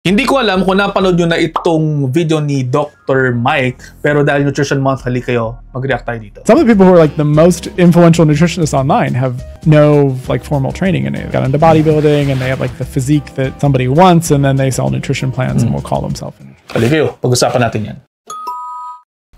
Hindi ko alam kung napanood nyo na itong video ni Dr. Mike, pero dahil Nutrition Monthly kayo, mag-react tayo dito. Some of the people who are like the most influential nutritionists online have no like formal training and they got into bodybuilding and they have like the physique that somebody wants and then they sell nutrition plans and will call themselves. Review, pag-usapan natin yan.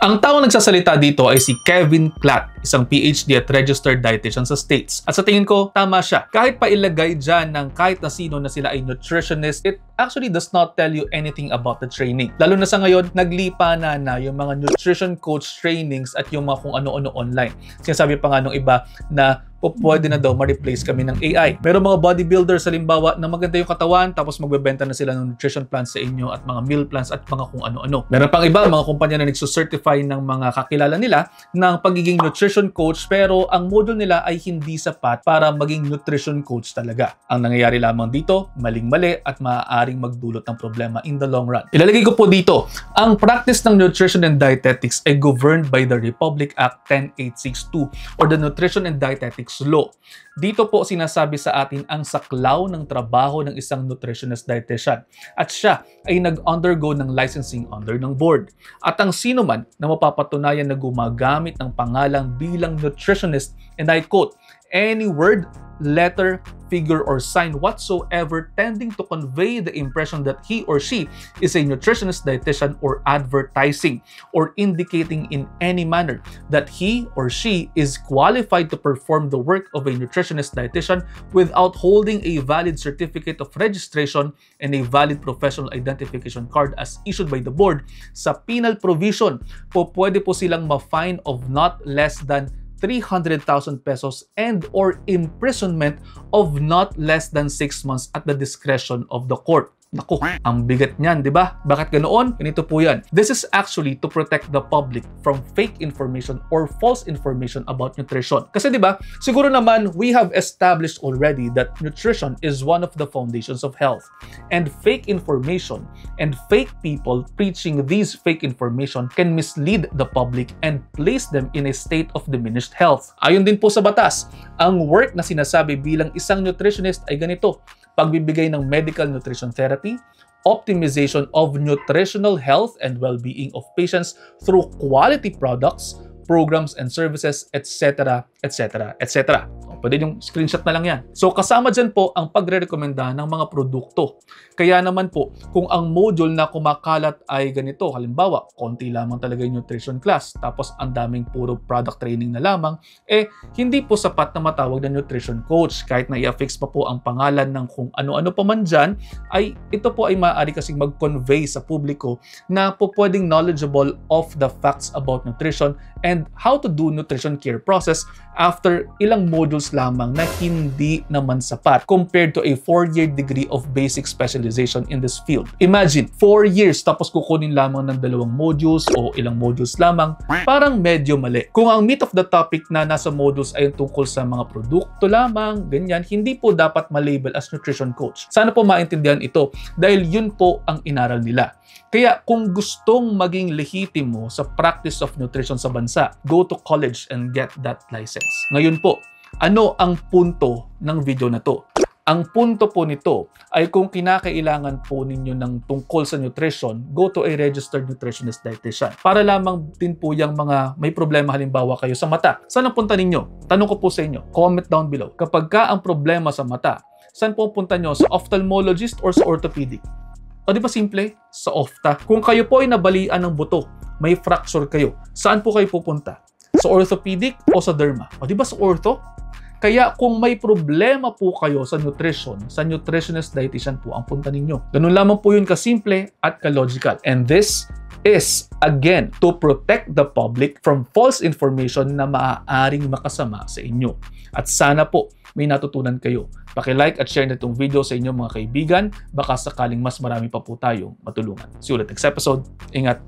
Ang taong nagsasalita dito ay si Kevin Platt, isang PhD at registered dietitian sa States. At sa tingin ko, tama siya. Kahit pa ilagay dyan ng kahit na sino na sila ay nutritionist, it actually does not tell you anything about the training. Lalo na sa ngayon, naglipa na yung mga nutrition coach trainings at yung mga kung ano-ano online. Sinasabi pa nga nung iba na pwede na daw ma-replace kami ng AI. Pero mga bodybuilders, halimbawa, na maganda yung katawan, tapos magbebenta na sila ng nutrition plans sa inyo at mga meal plans at mga kung ano-ano. Meron pang iba, mga kumpanya na nagsucertify ng mga kakilala nila ng pagiging nutrition coach, pero ang module nila ay hindi sapat para maging nutrition coach talaga. Ang nangyayari lamang dito, maling-mali at maaaring magdulot ng problema in the long run. Ilalagay ko po dito, ang practice ng nutrition and dietetics ay governed by the Republic Act 10862 or the Nutrition and Dietetics Law. Dito po sinasabi sa atin ang saklaw ng trabaho ng isang nutritionist dietitian at siya ay nag-undergo ng licensing under ng board. At ang sino man na mapapatunayan na gumagamit ng pangalang bilang nutritionist, and I quote, any word, letter, figure, or sign whatsoever tending to convey the impression that he or she is a nutritionist dietitian or advertising or indicating in any manner that he or she is qualified to perform the work of a nutritionist dietitian without holding a valid certificate of registration and a valid professional identification card as issued by the board, sa penal provision pwede po silang ma-fine of not less than 300,000 pesos and or imprisonment of not less than 6 months at the discretion of the court. Naku, ang bigat niyan, di ba? Bakit ganoon? Ganito po yan. This is actually to protect the public from fake information or false information about nutrition. Kasi di ba, siguro naman we have established already that nutrition is one of the foundations of health. And fake information and fake people preaching these fake information can mislead the public and place them in a state of diminished health. Ayon din po sa batas, ang work na sinasabi bilang isang nutritionist ay ganito: pagbibigay ng medical nutrition therapy, optimization of nutritional health and well-being of patients through quality products, programs and services, etc., etc., etc. Pwede yung screenshot na lang yan. So kasama dyan po ang pagre-rekomenda ng mga produkto. Kaya naman po, kung ang module na kumakalat ay ganito, halimbawa, konti lamang talaga yung nutrition class, tapos ang daming puro product training na lamang, hindi po sapat na matawag na nutrition coach. Kahit na i-affix pa po ang pangalan ng kung ano-ano pa man dyan, ay ito po ay maaari kasing mag-convey sa publiko na po pwedeng knowledgeable of the facts about nutrition and how to do nutrition care process after ilang modules lamang na hindi naman sapat compared to a 4-year degree of basic specialization in this field. Imagine, 4 years tapos kukunin lamang ng 2 modules o ilang modules lamang, parang medyo mali. Kung ang meat of the topic na nasa modules ay tungkol sa mga produkto lamang, ganyan, hindi po dapat malabel as nutrition coach. Sana po maintindihan ito dahil yun po ang inaral nila. Kaya kung gustong maging lehitimo sa practice of nutrition sa bansa, go to college and get that license. Ngayon po, ano ang punto ng video na to? Ang punto po nito ay kung kinakailangan po ninyo ng tungkol sa nutrition, go to a registered nutritionist dietitian. Para lamang din po yung mga may problema, halimbawa kayo sa mata. Saan ang punta ninyo? Tanong ko po sa inyo. Comment down below. Kapag ka ang problema sa mata, saan po punta nyo? Sa ophthalmologist or sa orthopedic? O di ba simple? Sa ophtha. Kung kayo po ay nabalian ng buto, may fracture kayo, saan po kayo pupunta? Sa orthopedic o sa derma? O di ba sa ortho? Kaya kung may problema po kayo sa nutrition, sa nutritionist dietitian po ang punta ninyo. Ganun lamang po yun kasimple at ka-logical. And this is, again, to protect the public from false information na maaaring makasama sa inyo. At sana po may natutunan kayo. Paki-like at share na itong video sa inyong mga kaibigan. Baka sakaling mas marami pa po tayong matulungan. See you ulit next episode. Ingat!